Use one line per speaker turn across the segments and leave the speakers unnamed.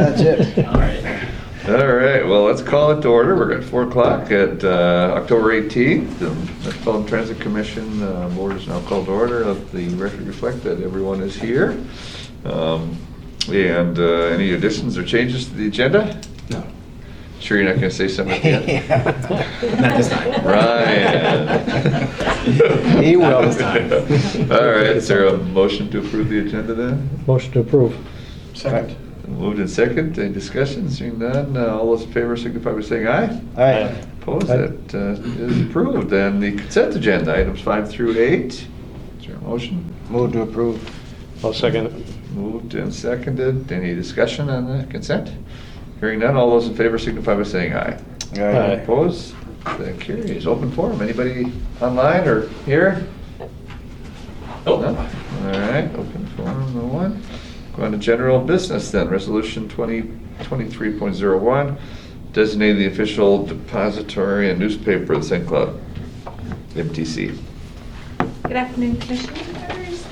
That's it.
All right.
All right, well, let's call it to order. We're at 4 o'clock at October 18th. The Metropolitan Transit Commission board is now called to order. Let the record reflect that everyone is here. And any additions or changes to the agenda?
No.
Sure you're not going to say something at the end?
Not this time.
Ryan.
He will.
Not this time.
All right, is there a motion to approve the agenda then?
Motion to approve.
Second.
Moved in second. Any discussion? Seeing none, all those in favor signify by saying aye.
Aye.
Opposed, that is approved. And the consent agenda, items 5 through 8. Is there a motion?
Move to approve.
I'll second it.
Moved and seconded. Any discussion on the consent? Hearing none, all those in favor signify by saying aye.
Aye.
Opposed, that carries. Open forum. Anybody online or here?
Nope.
No? All right, open forum, no one. Go on to general business then. Resolution 2023.01, designating the official depository and newspaper of the St. Cloud MTC.
Good afternoon, Commissioners.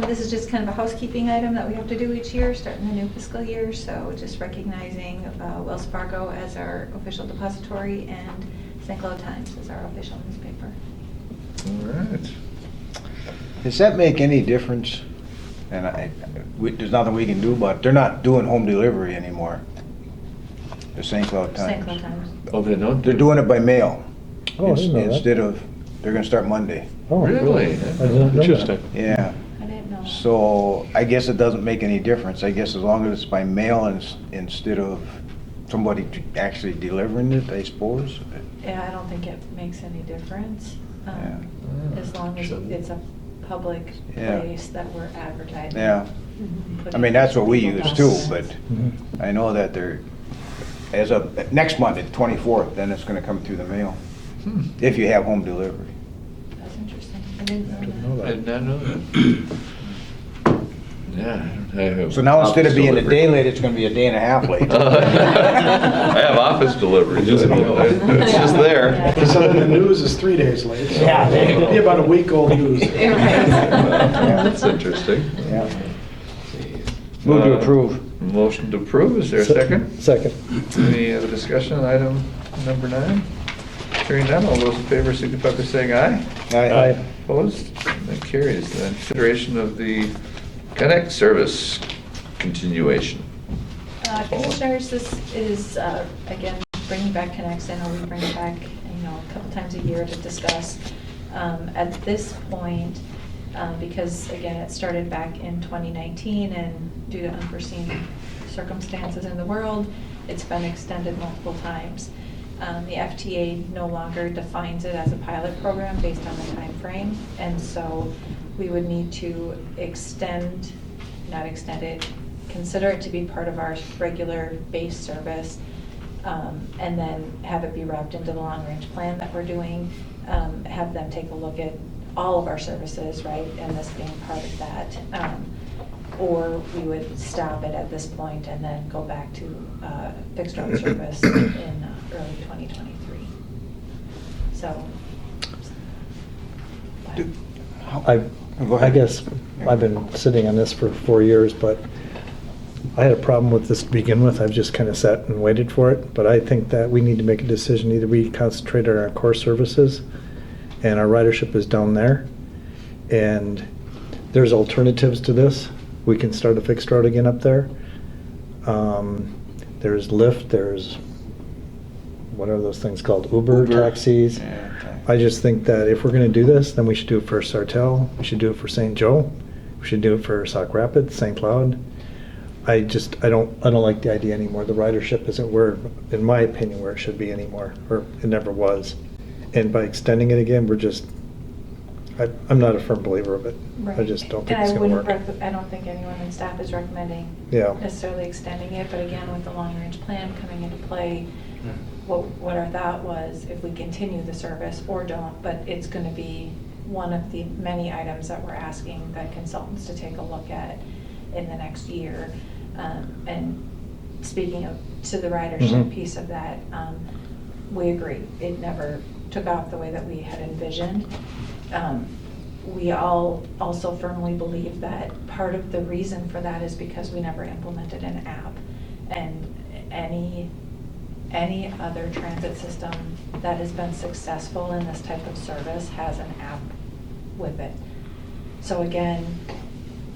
This is just kind of a housekeeping item that we have to do each year, starting the new fiscal year. So just recognizing Wells Fargo as our official depository and St. Cloud Times as our official newspaper.
All right.
Does that make any difference? And there's nothing we can do, but they're not doing home delivery anymore. The St. Cloud Times.
St. Cloud Times.
Oh, they don't?
They're doing it by mail.
Oh, I didn't know that.
Instead of, they're gonna start Monday.
Oh,
Really?
I didn't know that.
Yeah.
I didn't know.
So I guess it doesn't make any difference. I guess as long as it's by mail instead of somebody actually delivering it, I suppose.
Yeah, I don't think it makes any difference.
Yeah.
As long as it's a public
Yeah.
place that we're advertising.
Yeah.
Putting
I mean, that's what we
people
use
down.
too, but
Mhm.
I know that they're, as of next Monday, the 24th, then it's gonna come through the mail, if you have home delivery.
That's interesting. I didn't
Didn't
know
know
that.
I did not know that. Yeah, I have.
So now instead of
office
being a
delivery.
day late, it's gonna be a day and a half late.
I have office delivery.
It's just-
It's just there.
Yeah.
So then the news is 3 days late. So
Yeah, there you go.
it'll be about a week old news.
That's interesting.
Yeah. Move to
Uh,
approve.
Motion to approve, is there a second?
Second.
Any other discussion on item number 9? Hearing none, all those in favor signify by saying aye.
Aye.
Opposed? That carries. Then consideration of the Connect service continuation.
Commissioners, this is, again, bringing back Connects. I know we bring it back, a couple times a year to discuss. At this point, because again, it started back in 2019 and due to unforeseen circumstances in the world, it's been extended multiple times. The FTA no longer defines it as a pilot program based on the time frame, and so we would need to consider it to be part of our regular base service, and then have it be wrapped into the long-range plan that we're doing, have them take a look at all of our services, right, and this being part of that. Or we would stop it at this point and then go back to fixed route service in early 2023. So.
Go
I
ahead.
guess I've been sitting on this for 4 years, but I had a problem with this to begin with. I've just kind of sat and waited for it. But I think that we need to make a decision. Either we concentrate on our core services, and our ridership is down there, and there's alternatives to this. We can start a fixed route again up there. There's Lyft, there's, what are those things called? Uber taxis.
Yeah, okay.
I just think that if we're gonna do this, then we should do it for Sartell, we should do it for St. Joe, we should do it for Sauk Rapids, St. Cloud. I don't like the idea anymore. The ridership isn't where, in my opinion, where it should be anymore, or it never was. And by extending it again, I'm not a firm believer of it. I
Right.
just don't think
And
it's
I
gonna
wouldn't
work.
I don't think anyone in staff is recommending
Yeah.
necessarily extending it, but again, with the long-range plan coming into play, what our thought was, if we continue the service or don't, but it's gonna be one of the many items that we're asking the consultants to take a look at in the next year. And speaking to the ridership
Mhm.
piece of that, we agree. It never took off the way that we had envisioned. We all also firmly believe that part of the reason for that is because we never implemented an app. And any other transit system that has been successful in this type of service has an app with it. So again,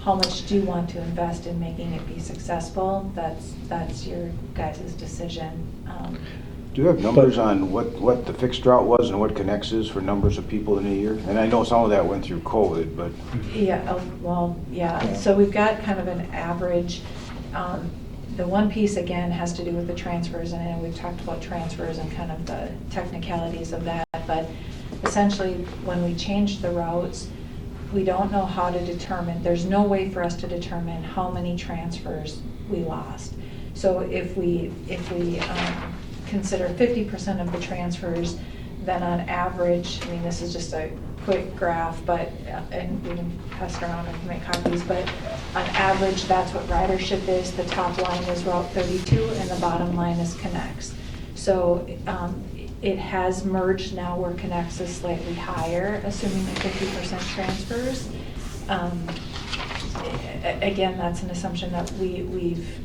how much do you want to invest in making it be successful? That's your guys' decision.
Do you have numbers on what the fixed route was and what Connects is for numbers of people in a year? And I know some of that went through COVID, but
Yeah, yeah. So we've got kind of an average. The one piece, again, has to do with the transfers, and I know we've talked about transfers and kind of the technicalities of that, but essentially, when we changed the routes, we don't know how to determine, there's no way for us to determine how many transfers we lost. So if we consider 50% of the transfers, then on average, I mean, this is just a quick graph, but, and we can pass it around and make copies, but on average, that's what ridership is. The top line is Route 32 and the bottom line is Connects. So it has merged now where Connects is slightly higher, assuming the 50% transfers. Again, that's an assumption that we've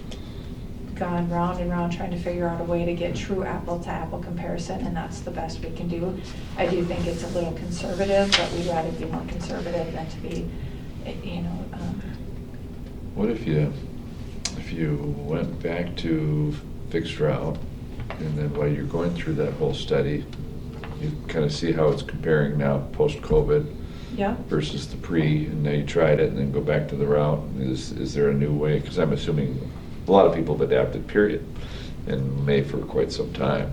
gone round and round trying to figure out a way to get true apple-to-apple comparison, and that's the best we can do. I do think it's a little conservative, but we'd rather be more conservative than to be,
What if you went back to fixed route, and then while you're going through that whole study, you kind of see how it's comparing now post-COVID
Yeah.
versus the pre, and now you tried it, and then go back to the route. Is there a new way? Because I'm assuming a lot of people have adapted, period, and may for quite some time,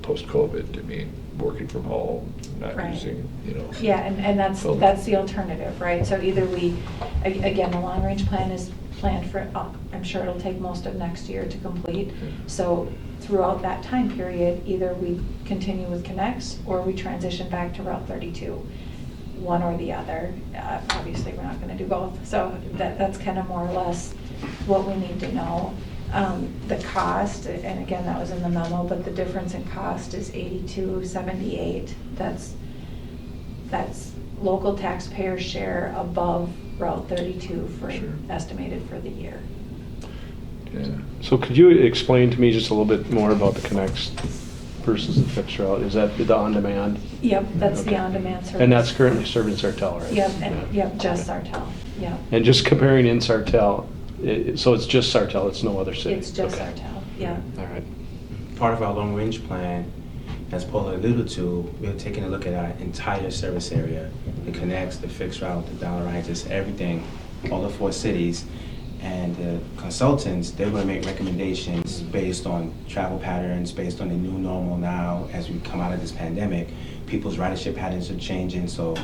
post-COVID. I mean, working from home, not
Right.
using,
Yeah, and that's the alternative, right? So either again, the long-range plan is planned for, I'm sure it'll take most of next year to complete. So throughout that time period, either we continue with Connects or we transition back to Route 32, one or the other. Obviously, we're not going to do both. So that's kind of more or less what we need to know. The cost, and again, that was in the memo, but the difference in cost is $82.78. That's local taxpayer share above Route 32
Sure.
estimated for the year.
Yeah.
So could you explain to me just a little bit more about the Connects versus the fixed route? Is that the on-demand?
Yep, that's the
Okay.
on-demand service.
And that's currently serving Sartell, right?
Yep,
Yeah.
just Sartell, yeah.
And just comparing in Sartell, so it's just Sartell, it's no other city?
It's just
Okay.
Sartell, yeah.
All right.
Part of our long-range plan, as Paula alluded to, we're taking a look at our entire service area, the Connects, the fixed route, the dollar lines, just everything, all the 4 cities. And the consultants, they're going to make recommendations based on travel patterns, based on the new normal now as we come out of this pandemic. People's ridership patterns are changing, so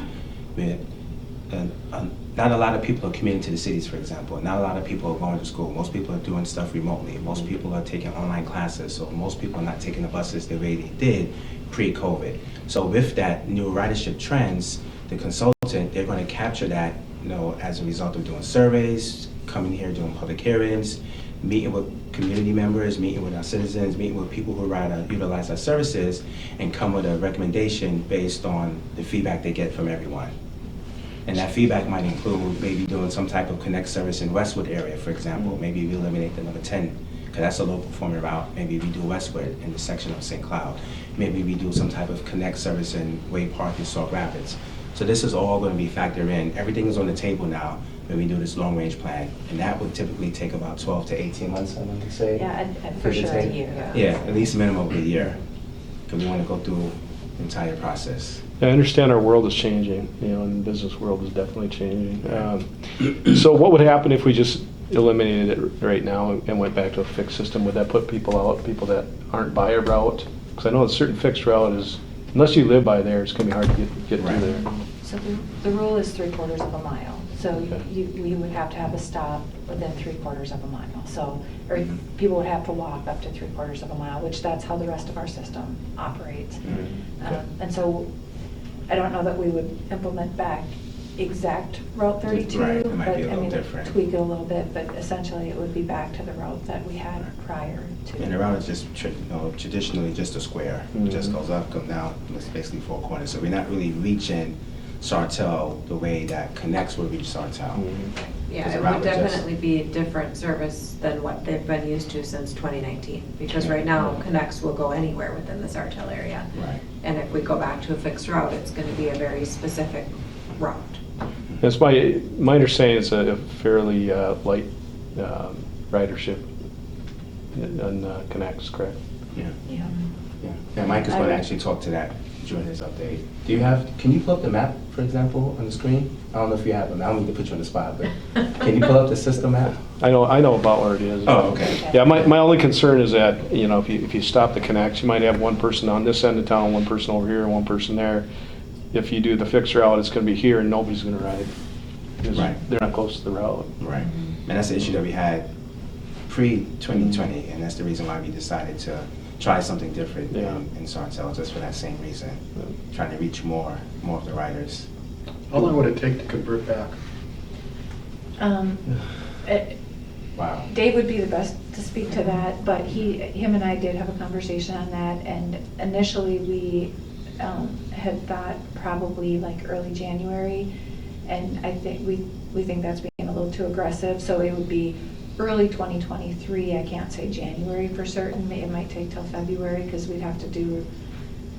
not a lot of people are commuting to the cities, for example. Not a lot of people are going to school. Most people are doing stuff remotely. Most people are taking online classes, so most people are not taking the buses the way they did pre-COVID. So with that new ridership trends, the consultant, they're going to capture that, as a result of doing surveys, coming here doing public hearings, meeting with community members, meeting with our citizens, meeting with people who utilize our services, and come with a recommendation based on the feedback they get from everyone. And that feedback might include maybe doing some type of Connect service in Westwood area, for example. Maybe we eliminate the number 10, because that's a low performing route. Maybe we do Westwood in the section of St. Cloud. Maybe we do some type of Connect service in Wade Park and Sauk Rapids. So this is all going to be factored in. Everything is on the table now when we do this long-range plan. And that would typically take about 12 to 18 months, I want to say.
Yeah, and for sure a year.
Yeah, at least a minimum of a year, because we want to go through the entire process.
I understand our world is changing, and the business world is definitely changing. So what would happen if we just eliminated it right now and went back to a fixed system? Would that put people out, people that aren't by a route? Because I know a certain fixed route is, unless you live by there, it's going to be hard to get
Right.
through there.
So the rule is 3/4 of a mile. So
Okay.
we would have to have a stop within 3/4 of a mile. So, or people would have to walk up to 3/4 of a mile, which that's how the rest of our system operates.
Okay.
And so I don't know that we would implement back exact Route 32.
Right, it might be a
but,
little different.
Tweak it a little bit, but essentially it would be back to the route that we had prior to.
And the route is just traditionally just a square. It just
Mhm.
goes up, comes down, it's basically 4 corners. So we're not really reaching Sartell the way that Connects would reach Sartell.
Mhm.
Yeah,
'Cause the
it
route
would
was just-
definitely be a different service than what they've been used to since 2019. Because right now, Connects will go anywhere within the Sartell area.
Right.
And if we go back to a fixed route, it's gonna be a very specific route.
It's my understanding it's a fairly light ridership on Connects, correct?
Yeah.
Yeah.
Yeah, Mike is going to actually talk to that during his update. Can you pull up the map, for example, on the screen? I don't know if you have them. I don't mean to put you on the spot, but can you pull up the system map?
I know about where it is.
Oh, okay.
Yeah, my only concern is that, you know, if you stop the connects, you might have one person on this end of town, one person over here, and one person there. If you do the fixed route, it's gonna be here and nobody's gonna ride. Because
Right.
they're not close to the route.
Right. And that's the issue that we had pre-2020, and that's the reason why we decided to try something different
Yeah.
in Sartell, just for that same reason. Trying to reach more of the riders.
How long would it take to convert back?
Wow.
Dave would be the best to speak to that, but him and I did have a conversation on that, and initially we had thought probably like early January, and I think we think that's being a little too aggressive, so it would be early 2023. I can't say January for certain. It might take till February, because we'd have to do,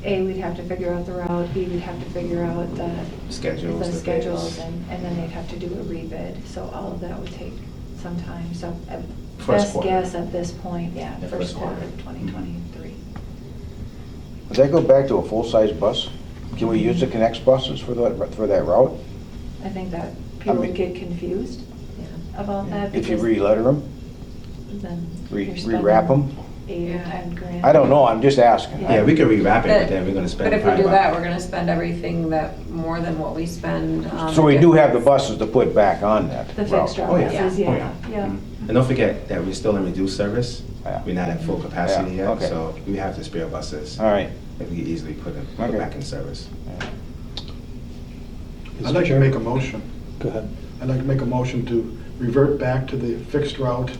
we'd have to figure out the route, B, we'd have to figure out the
Schedules,
the
the
schedules,
bids.
and then they'd have to do a rebid, so all of that would take some time, so
First
best
quarter.
guess at this point, yeah,
Yeah,
first
first
quarter
quarter.
of 2023.
Does that go back to a full-size bus? Can we use the Connects buses for that route?
I think that people
mean-
would get confused about that,
If you
because
re-letter them,
then
re-
you're spending
rewrap them?
8 or
Yeah.
10 grand.
I don't know, I'm just asking.
Yeah, we could rewrap it, but then we're going to spend
But if we
probably
do
about-
that, we're gonna spend everything more than what we spend on.
So we do have the buses to put back on that
The
route.
fixed
Oh,
route
yeah.
buses,
Oh,
yeah, yeah.
And don't forget that we're still in reduced service.
Yeah.
We're not at full capacity
Yeah,
yet,
okay.
so we have to spare buses
All right.
that we could easily put
Okay.
back in service.
I'd like to make a motion.
Go ahead.
I'd like to make a motion to revert back to the fixed route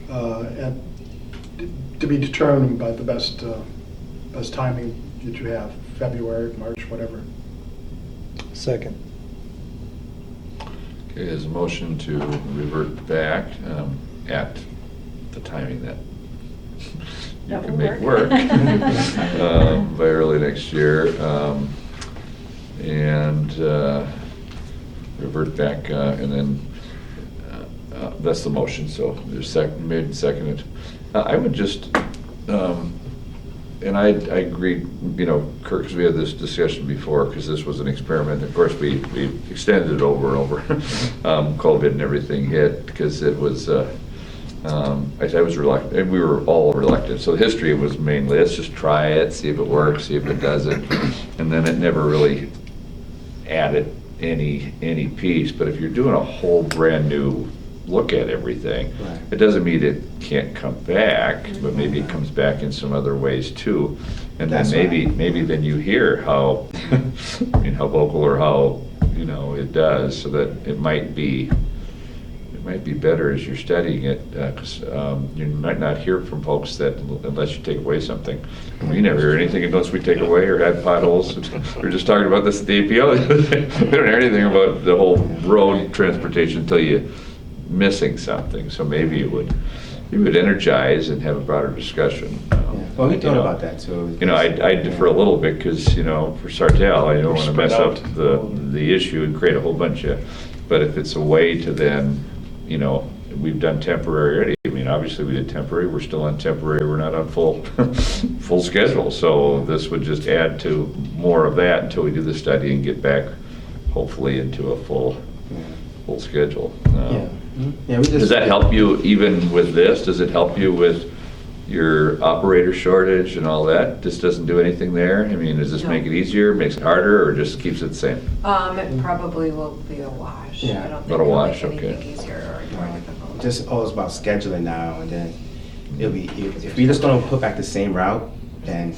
to be determined by the best timing that you have, February, March, whatever.
Second.
Okay, there's a motion to revert back at the timing that you
That
can
will
make
work.
work by early next year. And revert back, and then that's the motion, so there's made and seconded. I would just, and I agree, you know, Kirk, because we had this discussion before, because this was an experiment. Of course, we extended it over and over. COVID and everything hit, because it was, I was reluctant, and we were all reluctant. So the history was mainly, let's just try it, see if it works, see if it doesn't. And then it never really added any piece. But if you're doing a whole brand new look at everything,
Right.
it doesn't mean it can't come back, but maybe it comes back in some other ways too. And then
That's
maybe
right.
then you hear how, I mean, how local or how, you know, it does, so that it might be better as you're studying it, because you might not hear from folks that, unless you take away something. We never hear anything unless we take away or add potholes. We were just talking about this at the APO. We don't hear anything about the whole road transportation until you're missing something. So maybe it would energize and have a broader discussion.
Yeah. Well, we
You
thought
know,
about that too.
You know, I defer a little bit, because, you know, for Sartell, I don't want to
Spread
mess up
out.
the issue and create a whole bunch of, but if it's a way to then, you know, we've done temporary already. I mean, obviously we did temporary, we're still on temporary, we're not on full schedule. So this would just add to more of that until we do the study and get back, hopefully, into a full schedule.
Yeah. Yeah, we just.
Does that help you even with this? Does it help you with your operator shortage and all that? This doesn't do anything there? I mean, does this make it easier, makes it harder, or just keeps it the same?
It probably will be a wash.
Yeah.
I don't think
Not a
it'll
wash,
make
okay.
anything easier or more difficult.
Just always about scheduling now, and then it'll be, if we're just gonna put back the same route, then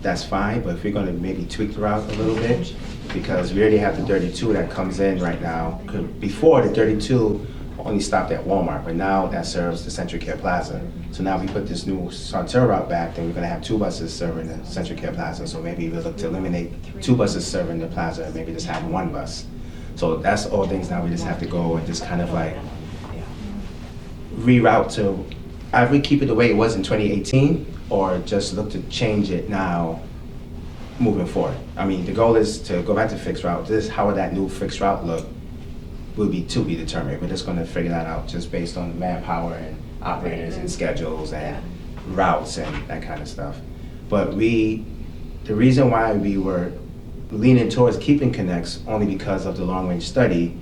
that's fine, but if we're gonna maybe tweak the route a little bit, because we already have the 32 that comes in right now. 'Cause before, the 32 only stopped at Walmart, but now that serves the Central Care Plaza. So now we put this new Sartell route back, then we're gonna have 2 buses serving the Central Care Plaza. So maybe we'll look to eliminate 2 buses serving the plaza, and maybe just have 1 bus. So that's all things now we just have to go and just kind of like reroute to either keep it the way it was in 2018 or just look to change it now moving forward. I mean, the goal is to go back to fixed route. How would that new fixed route look will be to be determined. We're just going to figure that out just based on manpower and operators and schedules and routes and that kind of stuff. But the reason why we were leaning towards keeping Connects only because of the long-range study,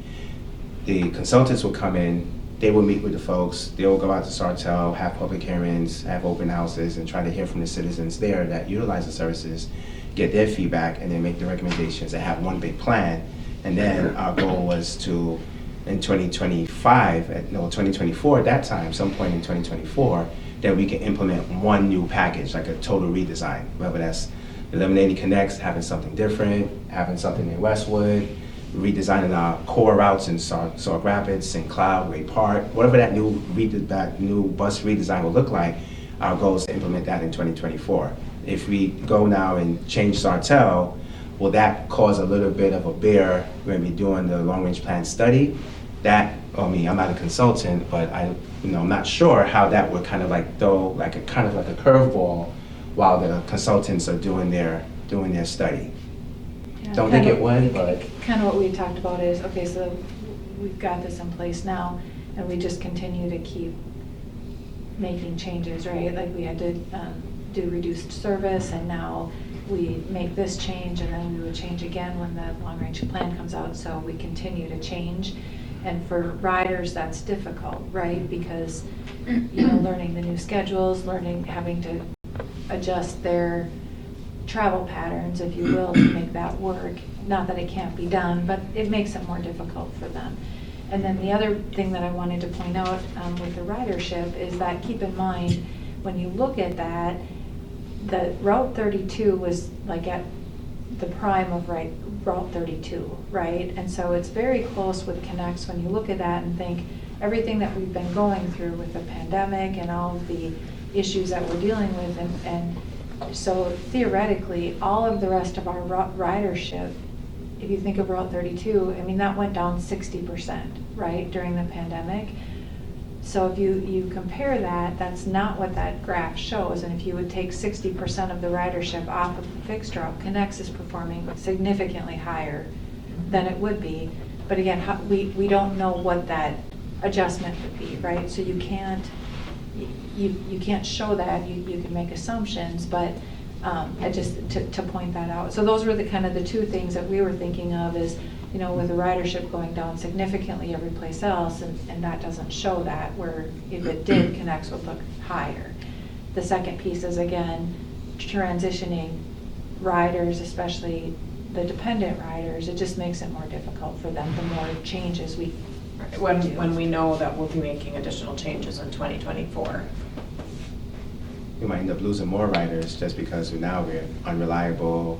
the consultants would come in, they will meet with the folks, they will go out to Sartell, have public hearings, have open houses, and try to hear from the citizens there that utilize the services, get their feedback, and then make the recommendations and have one big plan. And then our goal was to, in 2024 at that time, some point in 2024, that we can implement one new package, like a total redesign, whether that's eliminating Connects, having something different, having something in Westwood, redesigning our core routes in Sauk Rapids, St. Cloud, Ray Park, whatever that new bus redesign will look like. Our goal is to implement that in 2024. If we go now and change Sartell, will that cause a little bit of a bear when we're doing the long-range plan study? That, I mean, I'm not a consultant, but I'm not sure how that would kind of like throw like a kind of like a curveball while the consultants are doing their study. Don't think it would, but
Kind of what we talked about is, okay, so we've got this in place now, and we just continue to keep making changes, right? Like we had to do reduced service, and now we make this change, and then we would change again when the long-range plan comes out, so we continue to change. And for riders, that's difficult, right? Because, learning the new schedules, having to adjust their travel patterns, if you will, to make that work. Not that it can't be done, but it makes it more difficult for them. And then the other thing that I wanted to point out with the ridership is that keep in mind, when you look at that, the Route 32 was like at the prime of Route 32, right? And so it's very close with Connects when you look at that and think everything that we've been going through with the pandemic and all of the issues that we're dealing with, and so theoretically, all of the rest of our ridership, if you think of Route 32, I mean, that went down 60%, right, during the pandemic. So if you compare that, that's not what that graph shows. And if you would take 60% of the ridership off of the fixed route, Connects is performing significantly higher than it would be. But again, we don't know what that adjustment would be, right? So you can't show that. You can make assumptions, but just to point that out. So those were the kind of the two things that we were thinking of is, with the ridership going down significantly every place else, and that doesn't show that, where if it did, Connects would look higher. The second piece is, again, transitioning riders, especially the dependent riders. It just makes it more difficult for them the more changes we do.
When we know that we'll be making additional changes in 2024.
we might end up losing more riders just because now we're unreliable.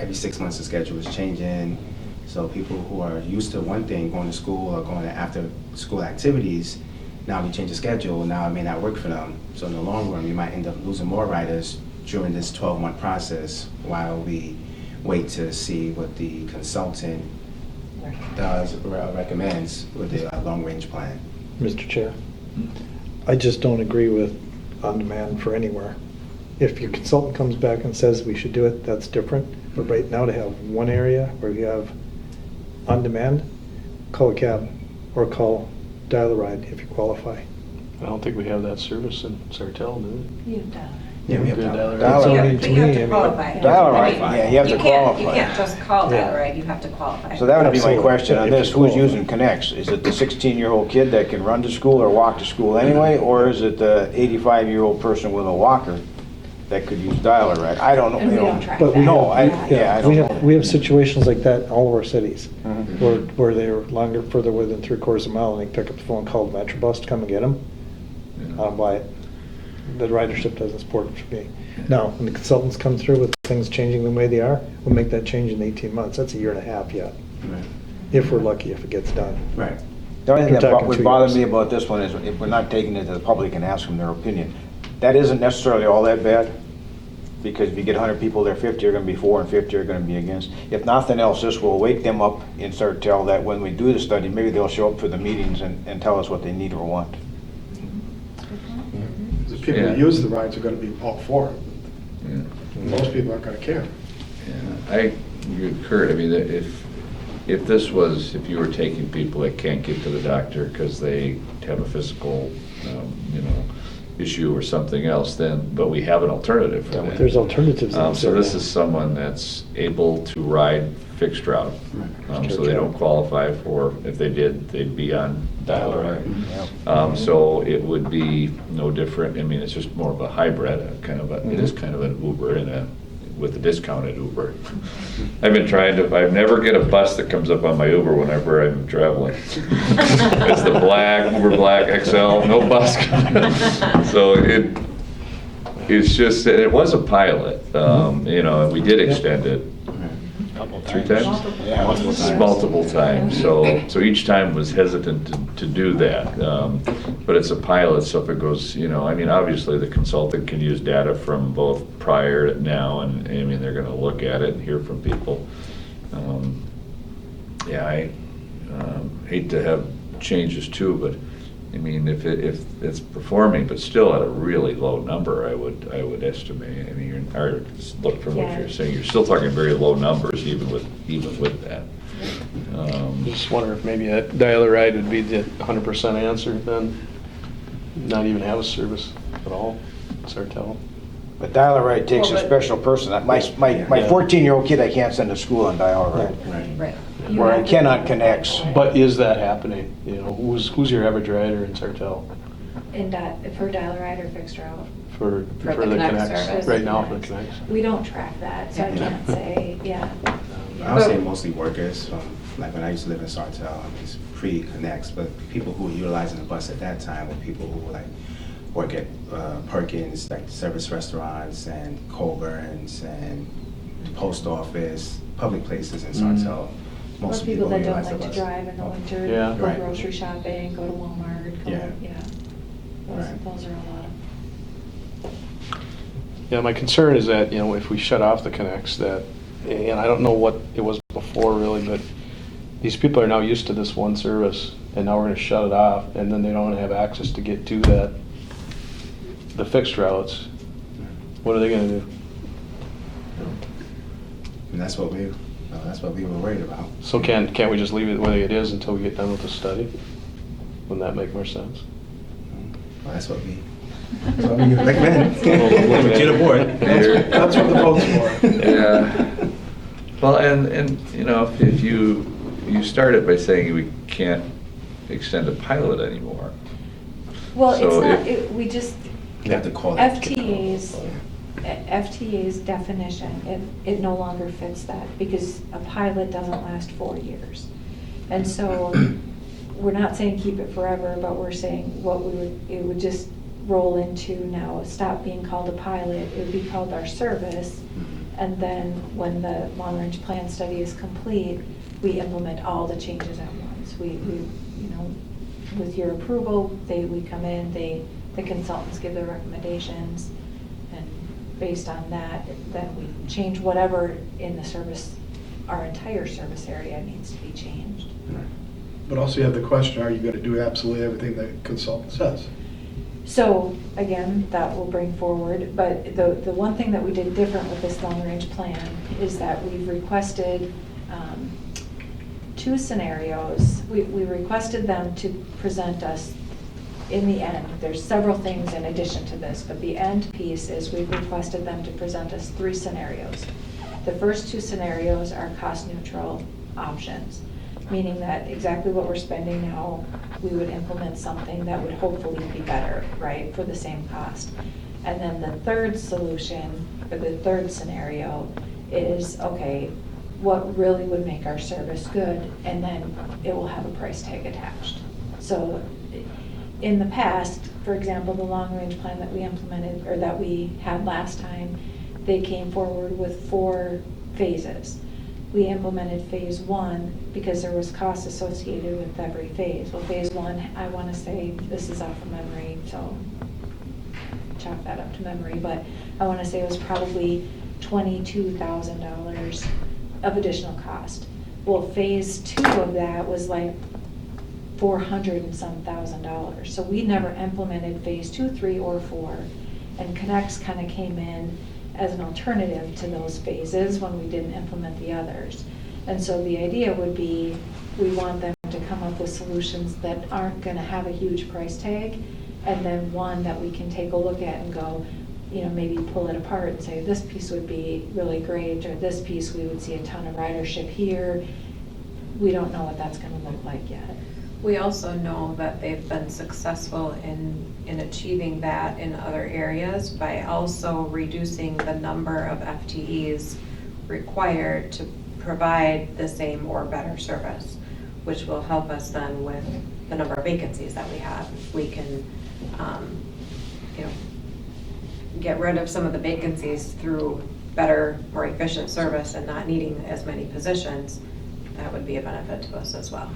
Every 6 months the schedule is changing. So people who are used to one thing, going to school or going to after school activities, now we change the schedule, now it may not work for them. So in the long run, we might end up losing more riders during this 12-month process while we wait to see what the consultant does or recommends with the long-range plan.
Mr. Chair, I just don't agree with on-demand for anywhere. If your consultant comes back and says we should do it, that's different. But right now to have one area where you have on-demand, call a cab or dial a ride if you qualify.
I don't think we have that service in Sartell, do we?
You've done.
Yeah, we have
Good
dial-a-ride.
Dial-a-ride.
So, I
Yeah,
mean,
but
to
you have
me,
to
I mean,
qualify.
Dial-a-ride,
I mean,
yeah, you have to
You
qualify.
can't just call
Yeah.
dial-a-ride, you have to qualify.
So that would be my
Absolutely.
question on
If
this,
you
who's
qualify.
using Connects? Is it the 16-year-old kid that can run to school or walk to school anyway, or is it the 85-year-old person with a walker that could use dial-a-ride? I don't know.
And we
you know.
don't track
But we
that.
No, I
we
don't
have,
know.
we have situations like that in all of our cities,
Mhm.
where they're further away than 3/4 of a mile, and they pick up the phone, call the Metrobus to come and get them. I don't buy it. The ridership doesn't support it for me. Now, when the consultants come through with things changing the way they are, we'll make that change in 18 months. That's a year and a half yet,
Right.
if we're lucky, if it gets done.
Right.
The only thing
We're
that
talking
would
2
bother
years.
me about this one is if we're not taking it to the public and asking them their opinion. That isn't necessarily all that bad, because if you get 100 people there, 50 are going to be for and 50 are going to be against. If nothing else, this will wake them up and start to tell that when we do the study, maybe they'll show up for the meetings and tell us what they need or want.
people
Yeah.
who use the rides are gonna be all for it.
Yeah.
Most people aren't gonna care.
Yeah, I agree with Kurt. I mean, if this was, if you were taking people that can't get to the doctor because they have a physical, issue or something else, then, but we have an alternative for that.
There's alternatives. in
So this
area.
is someone that's able to ride fixed route. So they don't qualify for, if they did, they'd be on dial-a-ride. So it would be no different, I mean, it's just more of a hybrid, it is kind of an Uber with a discounted Uber. I've been trying to, I never get a bus that comes up on my Uber whenever I'm traveling. It's the Uber Black XL, no bus. So it's just, and it was a pilot, and we did extend it. 3 times?
Yeah, multiple times.
Multiple times, so each time was hesitant to do that. But it's a pilot, so if it goes, obviously the consultant can use data from both prior to now, and, they're gonna look at it and hear from people. I hate to have changes too, but, if it's performing, but still at a really low number, I would estimate. Or look from what
Yeah.
you're saying, you're still talking very low numbers even with that.
Just wonder if maybe a dial-a-ride would be the 100% answer, then not even have a service at all, Sartell.
But dial-a-ride takes a
Well, but-
special person. My 14-year-old kid, I can't send to school on dial-a-ride.
Right.
You
Where I
have to-
cannot connect.
But is that happening? Who's your average rider in Sartell
For dial-a-ride or fixed route?
for
For the
the
Connect
Connects?
service.
Right now for the Connects?
We don't track that, so I can't say, yeah.
I would say mostly workers from, like when I used to live in Sartell, it's pre-connects, but people who were utilizing the bus at that time were people who work at Perkins, like service restaurants and Colburn's and the post office, public places in Sartell.
Or
Most
people that don't
utilize the
like to
bus.
drive in the winter,
Yeah.
go
Right.
grocery shopping, go to Walmart,
Yeah. Right.
Those are a lot of.
Yeah, my concern is that, if we shut off the Connects, that, and I don't know what it was before really, but these people are now used to this one service, and now we're gonna shut it off, and then they don't have access to get to the fixed routes. What are they gonna do?
And that's what we were worried about.
So can't we just leave it the way it is until we get done with the study? Wouldn't that make more sense?
Well, that's what we recommend.
Well,
Get aboard.
That's what the vote's for.
Yeah. Well, and if you started by saying we can't extend a pilot anymore.
Well, it's
So
not,
if-
we just,
You have to call it.
FTA's definition, it no longer fits that, because a pilot doesn't last 4 years. And so, we're not saying keep it forever, but we're saying it would just roll into now, stop being called a pilot, it would be called our service. And then, when the long-range plan study is complete, we implement all the changes at once. We with your approval, we come in, the consultants give their recommendations, and based on that, then we change whatever in the service, our entire service area needs to be changed.
But also you have the question, are you gonna do absolutely everything the consultant says?
So, again, that will bring forward, but the one thing that we did different with this long-range plan is that we've requested 2 scenarios. We requested them to present us in the end. There's several things in addition to this, but the end piece is we've requested them to present us 3 scenarios. The first 2 scenarios are cost-neutral options, meaning that exactly what we're spending now, we would implement something that would hopefully be better, right, for the same cost. And then the third solution, or the third scenario, is, okay, what really would make our service good, and then it will have a price tag attached. So in the past, for example, the long-range plan that we implemented, or that we had last time, they came forward with 4 phases. We implemented phase 1 because there was cost associated with every phase. Well, phase 1, I want to say, this is off of memory, so chalk that up to memory, but I want to say it was probably $22,000 of additional cost. Well, phase 2 of that was like $400 and some thousand. So we never implemented phase 2, 3, or 4. And Connex kind of came in as an alternative to those phases when we didn't implement the others. And so the idea would be, we want them to come up with solutions that aren't gonna have a huge price tag, and then one that we can take a look at and go, you know, maybe pull it apart and say, this piece would be really great, or this piece, we would see a ton of ridership here. We don't know what that's gonna look like yet.
We also know that they've been successful in achieving that in other areas by also reducing the number of FTEs required to provide the same or better service, which will help us then with the number of vacancies that we have. If we can, you know, get rid of some of the vacancies through better, more efficient service and not needing as many positions, that would be a benefit to us as well.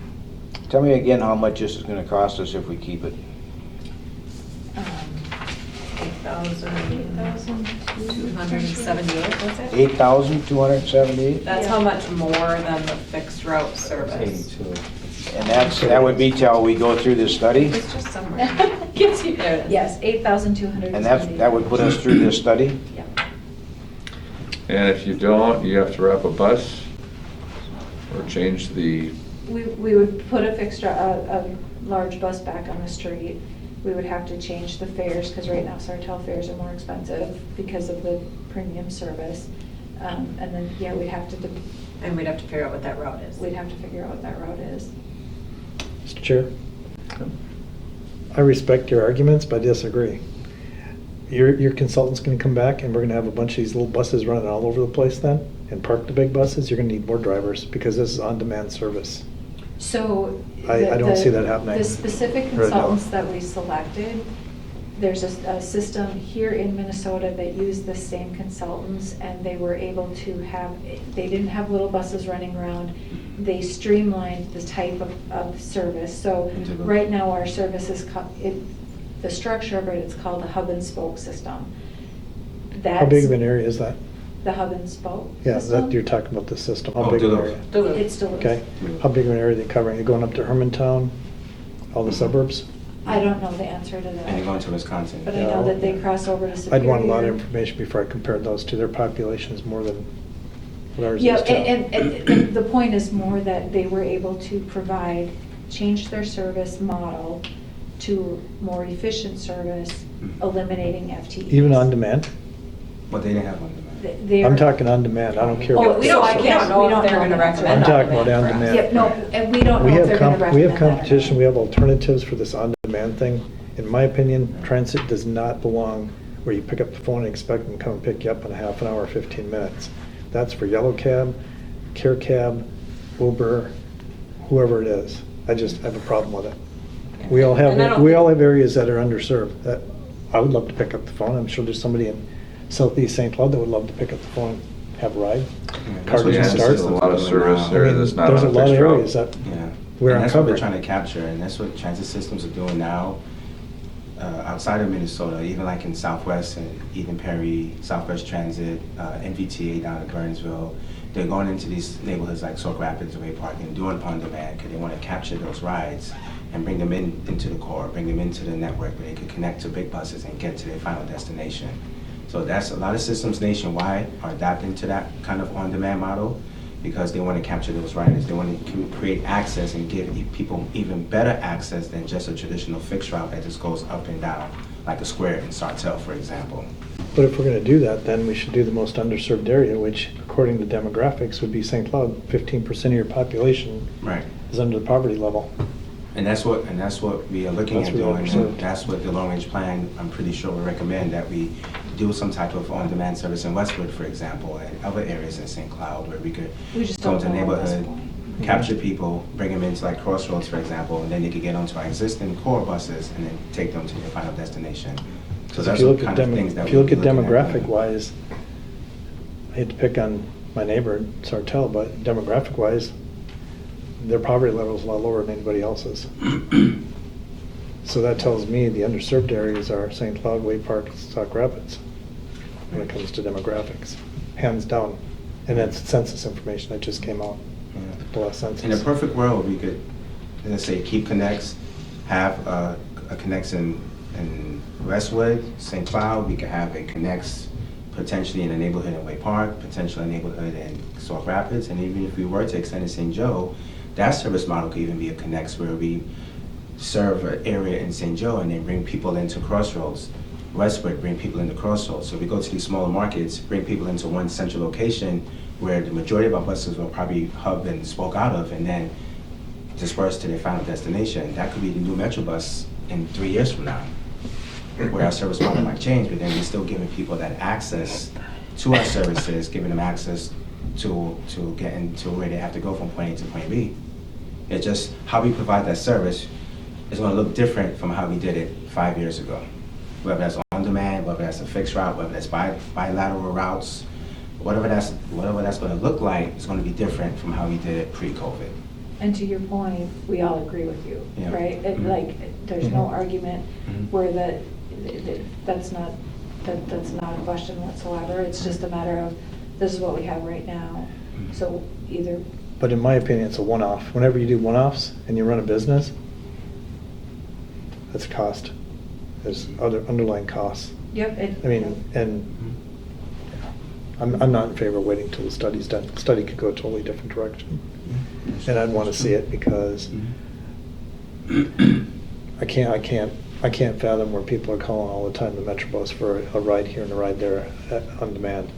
Tell me again how much this is gonna cost us if we keep it.
8,278, was it?
8,278?
That's how much more than the fixed route service.
And that would be till we go through this study?
It's just somewhere.
Gets you.
There it is.
Yes, 8,270.
And that would put us through this study?
Yeah.
And if you don't, you have to wrap a bus or change the,
We would put a large bus back on the street. We would have to change the fares, because right now Sartell fares are more expensive because of the premium service. And then, yeah, we'd have to
figure out what that route is.
We'd have to figure out what that route is.
Mr. Chair, I respect your arguments, but I disagree. Your consultant's gonna come back and we're gonna have a bunch of these little buses running all over the place then, and park the big buses. You're gonna need more drivers because this is on-demand service.
So.
I don't see that happening.
The specific
Right now.
consultants that we selected, there's a system here in Minnesota that used the same consultants, and they were able to they didn't have little buses running around. They streamlined the type of service. So right now, our service is, the structure of it is called a hub and spoke system.
How big of an area is that?
The hub and spoke
Yeah,
system?
that, you're talking about the system. How
Oh,
big of an
Duluth.
area?
It's Duluth.
Okay, how big of an area are they covering? They're going up to Hermantown, all the suburbs?
I don't know the answer to that.
And you're going to Wisconsin.
But I know that they cross over to Superior.
I'd want a lot of information before I compared those two. Their population is more than what ours
Yeah,
is too.
and the point is more that they were able to change their service model to more efficient service, eliminating FTEs.
Even on demand?
But they didn't have on demand.
I'm talking on demand. I don't care.
Oh,
about
We don't know if they're gonna recommend
I'm
on
talking about
demand
on
for us.
demand.
Yep, no, and we don't
We
know if
have
they're gonna recommend
we have
that or not.
competition, we have alternatives for this on-demand thing. In my opinion, transit does not belong where you pick up the phone and expect them to come and pick you up in a half an hour, 15 minutes. That's for yellow cab, care cab, Uber, whoever it is. I just have a problem with it. We all
And I
have,
don't
we all
think-
have areas that are underserved. That I would love to pick up the phone. I'm sure there's somebody in Southeast St. Cloud that would love to pick up the phone, have a ride. Car
what
doesn't
transit
start.
there's a lot of service
I
there
mean,
that's not
there's
on
a
a
lot of
fixed route.
areas that
Yeah.
we're
And that's what we're
uncovered.
trying to capture, and that's what transit systems are doing now. Outside of Minnesota, even like in Southwest and Eden Perry, Southwest Transit, MVTA down at Burnsville, they're going into these neighborhoods like Sauk Rapids, Way Park, and doing on demand because they want to capture those rides and bring them into the core, bring them into the network where they could connect to big buses and get to their final destination. So that's a lot of systems nationwide are adapting to that kind of on-demand model because they want to capture those riders. They want to create access and give people even better access than just a traditional fixed route that just goes up and down, like a square in Sartell, for example.
But if we're gonna do that, then we should do the most underserved area, which according to demographics would be St. Cloud. 15% of your population
Right.
is under the poverty level.
And that's what we are looking
That's
at
really
doing.
underserved.
And that's what the long-range plan, I'm pretty sure, will recommend, that we do some type of on-demand service in Westwood, for example, and other areas in St. Cloud where we could
We just
go
don't
into
know at this
neighborhood,
point.
capture people, bring them into like Crossroads, for example, and then they could get onto our existing core buses and then take them to their final destination. So
If
that's
you
the
look at
kind of things that
if you look
we'd
at
be looking at.
demographic-wise, I hate to pick on my neighbor, Sartell, but demographic-wise, their poverty level is a lot lower than anybody else's. So that tells me the underserved areas are St. Cloud, Way Park, Sauk Rapids, when it comes to demographics, hands down. And that's census information that just came out,
Yeah.
the last census.
In a perfect world, we could let's say, keep connects, have a connects in Westwood, St. Cloud. We could have a connects potentially in a neighborhood in Way Park, potentially a neighborhood in Sauk Rapids, and even if we were to extend to St. Joe, that service model could even be a connects where we serve an area in St. Joe and then bring people into Crossroads. Westwood, bring people into Crossroads. So we go to these smaller markets, bring people into one central location where the majority of our buses will probably hub and spoke out of, and then disperse to their final destination. That could be the new Metro bus in 3 years from now, where our service model might change, but then we're still giving people that access to our services, giving them access to get into where they have to go from point A to point B. It's just how we provide that service is going to look different from how we did it 5 years ago. Whether that's on demand, whether that's a fixed route, whether that's bilateral routes, whatever that's going to look like is going to be different from how we did it pre-COVID.
And to your point, we all agree with you,
Yeah.
right?
Mhm.
Like, there's no
Mhm.
argument
Mhm.
where that's not a question whatsoever. It's just a matter of, this is what we have right now.
Mhm.
So either,
But in my opinion, it's a one-off. Whenever you do one-offs and you run a business, that's cost. There's other underlying costs.
yep.
I mean, and I'm not in favor of waiting till the study's done. The study could go a totally different direction. And I'd want to see it because I can't fathom where people are calling all the time the Metrobus for a ride here and a ride there on demand.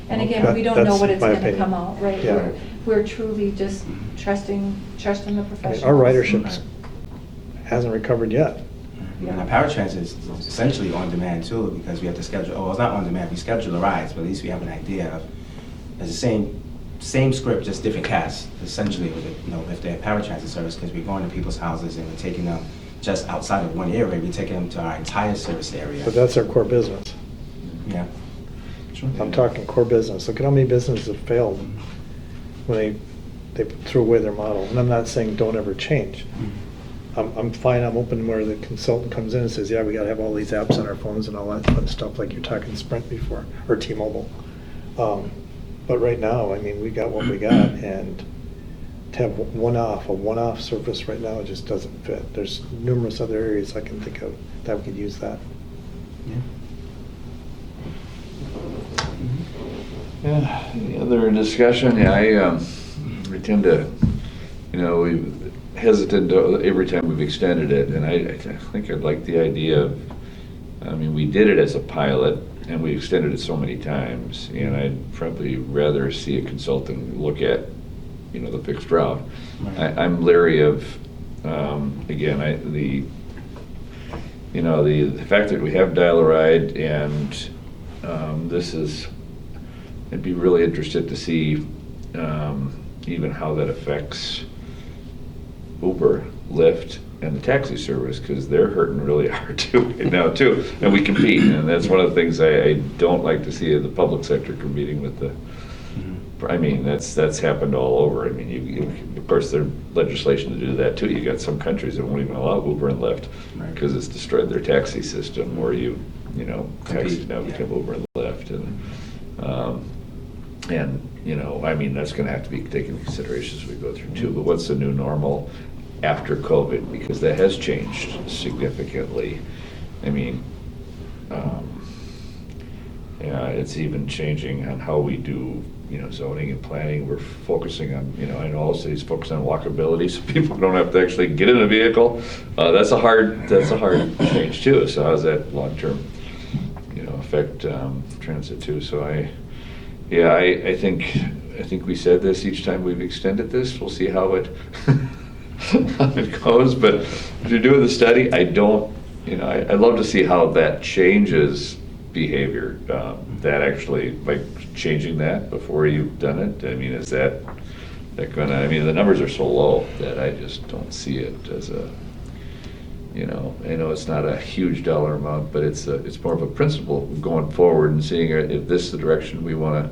And again, we don't know
That's
what it's
my
gonna
opinion.
come out, right?
Yeah.
We're truly just trusting the
I mean,
professionals.
our ridership hasn't recovered yet.
Yeah.
And our power transit is essentially on demand too, because we have to schedule, oh, it's not on demand, we schedule the rides, but at least we have an idea of, it's the same script, just different casts, essentially, with it, if they have power transit service, because we're going to people's houses and we're taking them just outside of one area, we're taking them to our entire service area.
But that's our core business.
Yeah.
I'm talking core business. Look at how many businesses have failed when they threw away their model. And I'm not saying don't ever change. I'm fine, I'm open where the consultant comes in and says, yeah, we gotta have all these apps on our phones and all that fun stuff, like you're talking Sprint before, or T-Mobile. But right now, I mean, we got what we got, and to have a one-off service right now, it just doesn't fit. There's numerous other areas I can think of that we could use that.
Yeah, any other discussion? Yeah, we tend to, we hesitant every time we've extended it, and I think I'd like the idea of, we did it as a pilot, and we extended it so many times, and I'd probably rather see a consultant look at, the fixed route.
Right.
I'm leery of, again, the fact that we have dial-a-ride, and I'd be really interested to see even how that affects Uber, Lyft, and the taxi service, because they're hurting really hard too right now too, and we compete, and that's one of the things I don't like to see the public sector competing with the. That's happened all over. Of course, there's legislation to do that too. You got some countries that won't even allow Uber and Lyft
Right.
because it's destroyed their taxi system, where taxis now
Yeah.
become Uber and Lyft, and that's going to have to be taken into consideration as we go through too. But what's the new normal after COVID? Because that has changed significantly. It's even changing on how we do, zoning and planning. We're focusing on, I know all cities focus on walkability, so people don't have to actually get in a vehicle. That's a hard change too. So how's that long-term, affect transit too? So I think we said this each time we've extended this. We'll see how it goes. But if you're doing the study, I'd love to see how that changes behavior. That actually, like changing that before you've done it. Is that gonna? The numbers are so low that I just don't see it as a. I know it's not a huge dollar amount, but it's more of a principle going forward and seeing if this is the direction we want to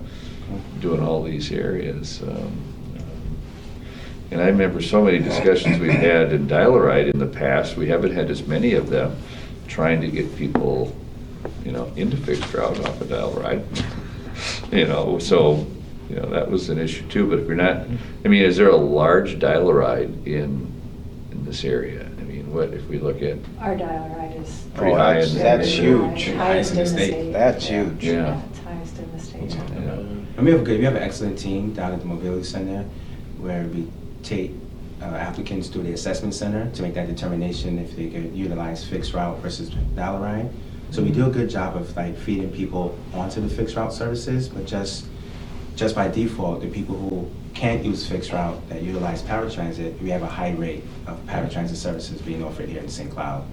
do in all these areas. And I remember so many discussions we've had in dial-a-ride in the past. We haven't had as many of them trying to get people, into fixed route off a dial-a-ride. So You know, that was an issue too, but if you're not, I mean, is there a large dial-a-ride in this area? I mean, what, if we look at,
Our dial-a-ride is.
Pretty high in the-
That's huge.
Highest in the state.
That's huge.
Yeah.
It's highest in the state.
Yeah.
And we have an excellent team down at the Mobility Center where we take applicants through the assessment center to make that determination if they could utilize fixed route versus dial ride. So we do a good job of like feeding people onto the fixed route services, but just by default, the people who can't use fixed route that utilize paratransit, we have a high rate of paratransit services being offered here in St. Cloud,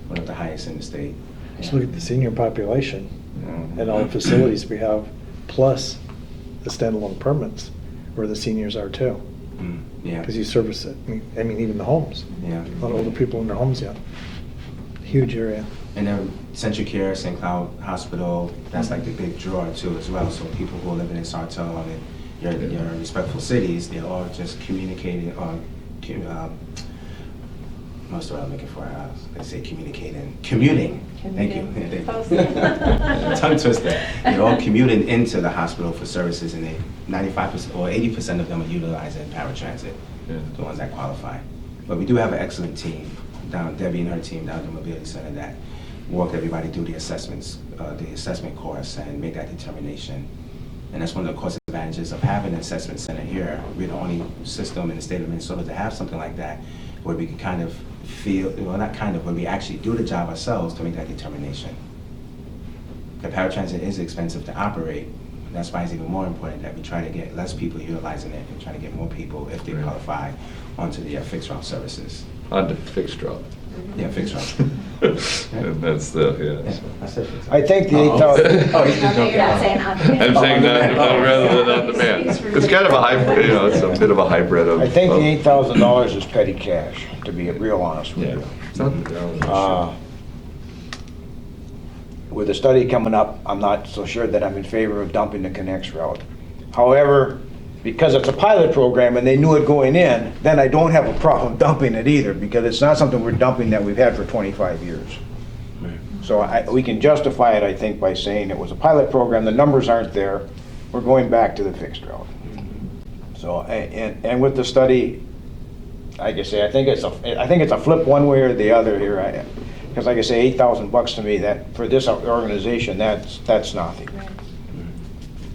one of the highest in the state.
Just look at the senior population
Mhm.
and all the facilities we have, plus the standalone permits where the seniors are too.
Yeah,
Because you service it, I mean, even the homes.
yeah.
A lot of older people in their homes yet. Huge area.
And then Century Care, St. Cloud Hospital, that's like the big draw too as well. So people who are living in Sartell and your respectful cities, they're all just communicating on, what's the word I'm looking for? Let's say commuting. Thank you.
Commuting.
Tongue twister. They're all commuting into the hospital for services, and 95% or 80% of them are utilizing paratransit,
Yeah.
the ones that qualify. But we do have an excellent team down, Debbie and her team down at the Mobility Center that walk everybody through the assessments, the assessment course, and make that determination. And that's one of the cost advantages of having an assessment center here. We're the only system in the state of Minnesota to have something like that, where we can kind of feel, well, not kind of, but we actually do the job ourselves to make that determination. The paratransit is expensive to operate. That's why it's even more important that we try to get less people utilizing it and try to get more people, if they
Right.
qualify, onto the fixed route services.
On the fixed route.
Yeah, fixed route.
And that's the,
Yeah,
yeah.
I said fixed route.
I think the 8,000,
Oh, he's just joking.
You're not saying on demand.
I'm saying that rather than on demand. It's kind of a hybrid, you know, it's a bit of a hybrid of.
I think the
of-
$8,000 is petty cash, to be real honest with
Yeah.
you.
It's not-
With the study coming up, I'm not so sure that I'm in favor of dumping the Connects route. However, because it's a pilot program and they knew it going in, then I don't have a problem dumping it either, because it's not something we're dumping that we've had for 25 years. So we can justify it, I think, by saying it was a pilot program, the numbers aren't there, we're going back to the fixed route. So, and with the study, like I say, I think it's a flip one way or the other here. Because like I say, $8,000 to me, that, for this organization, that's nothing.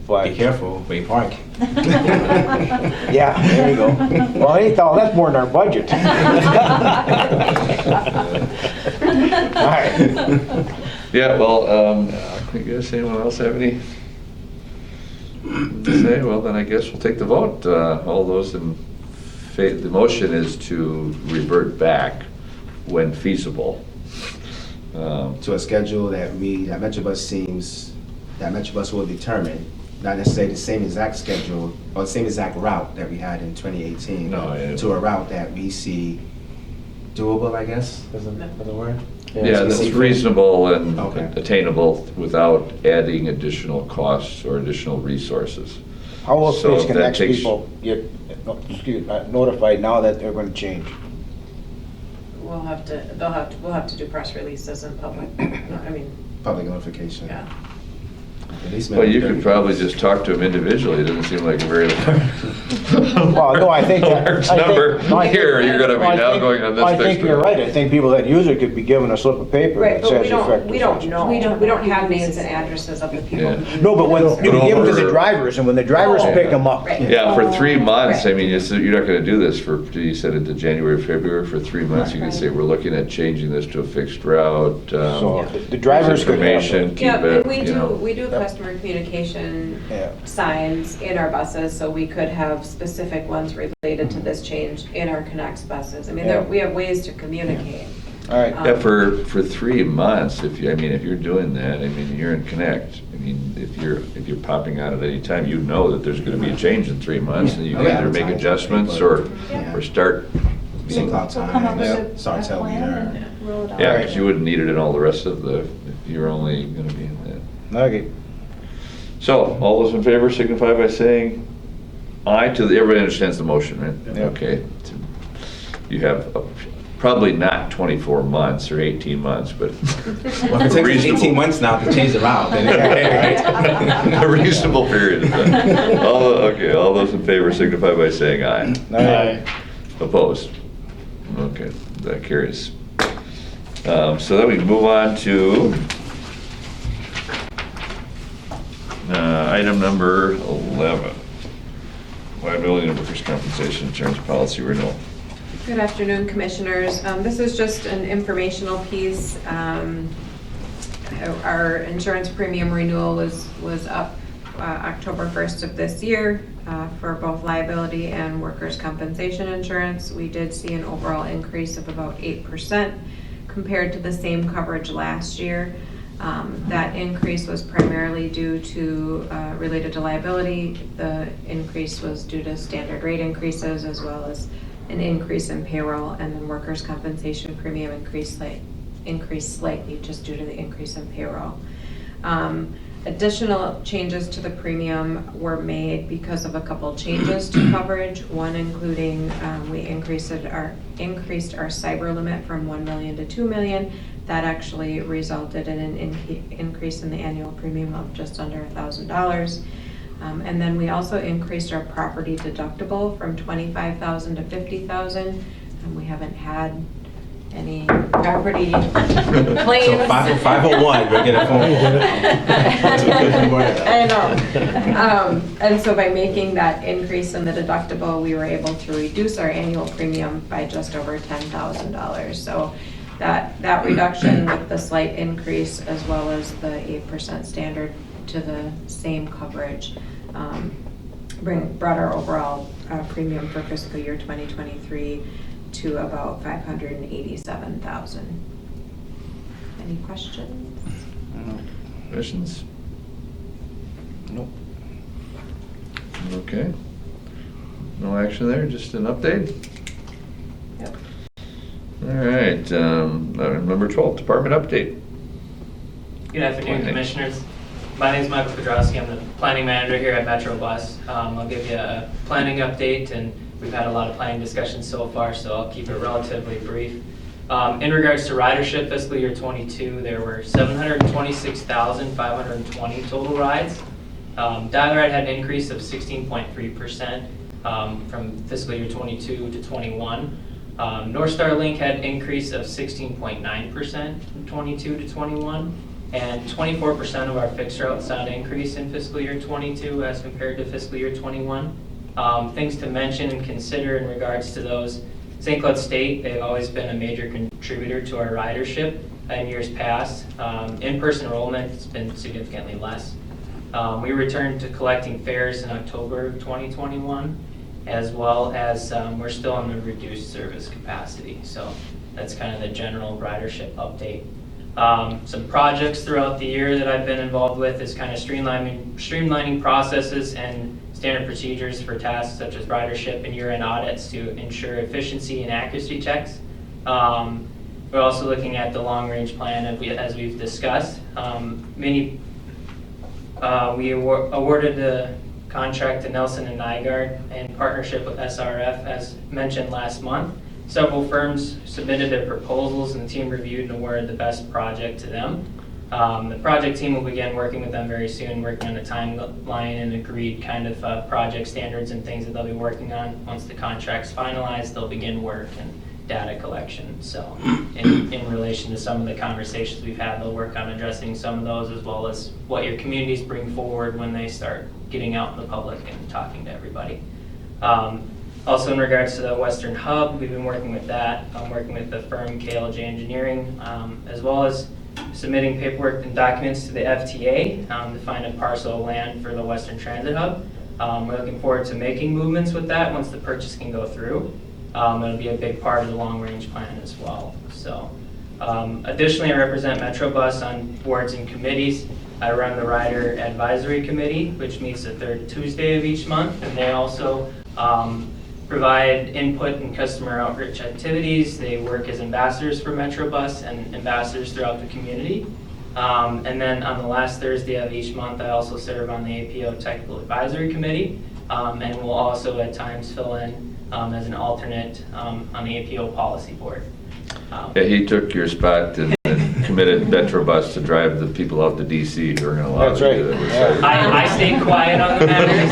But,
Be careful where you park.
yeah, there you go. Well, $8,000, that's more than our budget. All right.
Yeah, well, I guess anyone else have any to say? Well, then I guess we'll take the vote. All those in favor, the motion is to revert back when feasible.
To a schedule that Metrobus will determine, not necessarily the same exact schedule or the same exact route that we had in 2018.
No, yeah.
To a route that we see doable, I guess, is the word?
Yeah, that's reasonable and
Okay.
attainable without adding additional costs or additional resources.
How will
So
Space
that
Connects
takes-
people get notified now that they're going to change?
We'll have to do press releases in public, I mean,
Public notification.
yeah.
At least
Well, you
maybe
could probably just talk to them individually. It doesn't seem like a very
Well, no, I think that.
large
I think-
number
no, I think-
here. You're going to
well, I
be now
think-
going on this
I
fixed
think you're
route.
right. I think people that use it could be given a slip of paper
Right,
that
but
says effective.
we don't
such.
know. We don't have names and addresses of the people.
Yeah.
who
No, but when
use
you
it.
can give them to the
over-
drivers, and when the drivers
Oh.
pick them up.
Right.
Yeah, for 3 months, I
Right.
mean, you're not going to do this for, you said it to January, February, for 3 months. You can say, we're looking at changing this to a fixed route.
So the drivers could have
Information,
those.
keep
Yeah,
it,
and we
you
do,
know.
we do
Yep.
customer communication
Yeah.
signs in our buses, so we could have specific ones related to this change in our Connects buses. I mean,
Yeah.
we have ways to communicate.
All right.
Yeah, for 3 months, if you're doing that, I mean, you're in Connect. I mean, if you're popping out at any time, you know that there's going to be a change in 3 months, and you can
Yeah.
either make adjustments or
Yeah.
start.
St. Cloud
We'll come up
Times,
with a
Sartell
plan
Leader.
and roll it out.
Yeah, because you wouldn't need it in all the rest of the, if you're only going to be in that.
Okay.
So, all those in favor signify by saying aye to everybody understands the motion, right?
Yeah.
Okay. You have probably not 24 months or 18 months, but
Well, if it takes us 18
reasonable.
months now to change the route, then it's okay, right?
A reasonable period of time. Okay, all those in favor signify by saying aye.
Aye.
Opposed? Okay, that carries. So then we move on to item number 11. Liability and workers' compensation insurance policy renewal.
Good afternoon, Commissioners. This is just an informational piece. Our insurance premium renewal was up October 1st of this year for both liability and workers' compensation insurance. We did see an overall increase of about 8% compared to the same coverage last year. That increase was primarily due to, related to liability. The increase was due to standard rate increases as well as an increase in payroll, and then workers' compensation premium increased slightly just due to the increase in payroll. Additional changes to the premium were made because of a couple changes to coverage. One including we increased our cyber limit from $1 million to $2 million. That actually resulted in an increase in the annual premium of just under $1,000. And then we also increased our property deductible from $25,000 to $50,000. And we haven't had any property claims.
So 501, we'll get a phone call.
I know. And so by making that increase in the deductible, we were able to reduce our annual premium by just over $10,000. So that reduction with the slight increase as well as the 8% standard to the same coverage brought our overall premium for fiscal year 2023 to about $587,000. Any questions?
Questions?
Nope.
Okay. No action there, just an update?
Yep.
All right, number 12, department update.
Good afternoon, Commissioners. My name is Michael Kudrowski. I'm the planning manager here at Metro Bus. I'll give you a planning update, and we've had a lot of planning discussions so far, so I'll keep it relatively brief. In regards to ridership, fiscal year 22, there were 726,520 total rides. Dial ride had an increase of 16.3% from fiscal year 22 to 21. North Star Link had an increase of 16.9% from 22 to 21. And 24% of our fixed routes saw an increase in fiscal year 22 as compared to fiscal year 21. Things to mention and consider in regards to those. St. Cloud State, they've always been a major contributor to our ridership in years past. In-person enrollment has been significantly less. We returned to collecting fares in October of 2021, as well as we're still on the reduced service capacity. So that's kind of the general ridership update. Some projects throughout the year that I've been involved with is kind of streamlining processes and standard procedures for tasks such as ridership and year-end audits to ensure efficiency and accuracy checks. We're also looking at the long-range plan as we've discussed. We awarded the contract to Nelson and Nygaard in partnership with SRF as mentioned last month. Several firms submitted their proposals and the team reviewed and awarded the best project to them. The project team will begin working with them very soon, working on a timeline and agreed kind of project standards and things that they'll be working on. Once the contract's finalized, they'll begin work and data collection. So in relation to some of the conversations we've had, they'll work on addressing some of those as well as what your communities bring forward when they start getting out in the public and talking to everybody. Also in regards to the Western Hub, we've been working with that. I'm working with the firm KLJ Engineering, as well as submitting paperwork and documents to the FTA to find a parcel of land for the Western Transit Hub. We're looking forward to making movements with that once the purchase can go through. It'll be a big part of the long-range plan as well. So, additionally, I represent Metro Bus on boards and committees. I run the Rider Advisory Committee, which meets the third Tuesday of each month, and they also provide input and customer outreach activities. They work as ambassadors for Metro Bus and ambassadors throughout the community. And then on the last Thursday of each month, I also serve on the APO Technical Advisory Committee, and will also at times fill in as an alternate on the APO Policy Board.
Yeah, he took your spot and committed Metrobus to drive the people out to DC who are gonna allow
That's
you
right.
to do it.
Yeah.
I stayed quiet on the matter,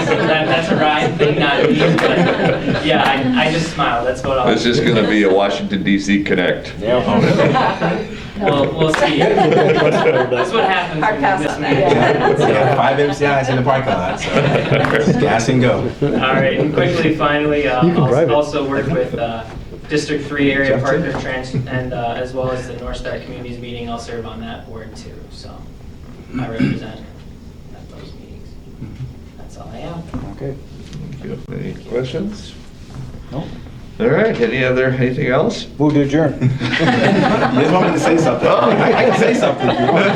so that's a Ryan thing, not me. But yeah, I just smiled. That's what I'll.
It's just gonna be a Washington DC Connect.
We'll see. That's what happens
Hard
when
pass
you miss
on
me.
that.
We got 5 MCIs in the parking lot, so gas and go.
All right, and quickly, finally,
You can drive
I'll
it.
also work with District 3 area partner trans, and as well as the North Star Communities meeting. I'll serve on that board too, so I represent at those meetings. That's all I have.
Okay.
Any questions?
No.
All right, anything else?
Move to adjourn.
You just want me to say something? I can say something if you want.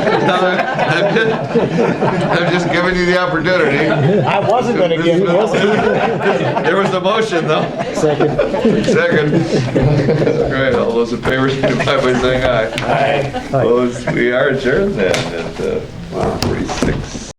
I'm just giving you the opportunity.
I wasn't gonna give you.
There was a motion, though. Second. All right, all those in favor, signify by saying aye.
Aye.
Opposed, we are adjourned then at 4:46.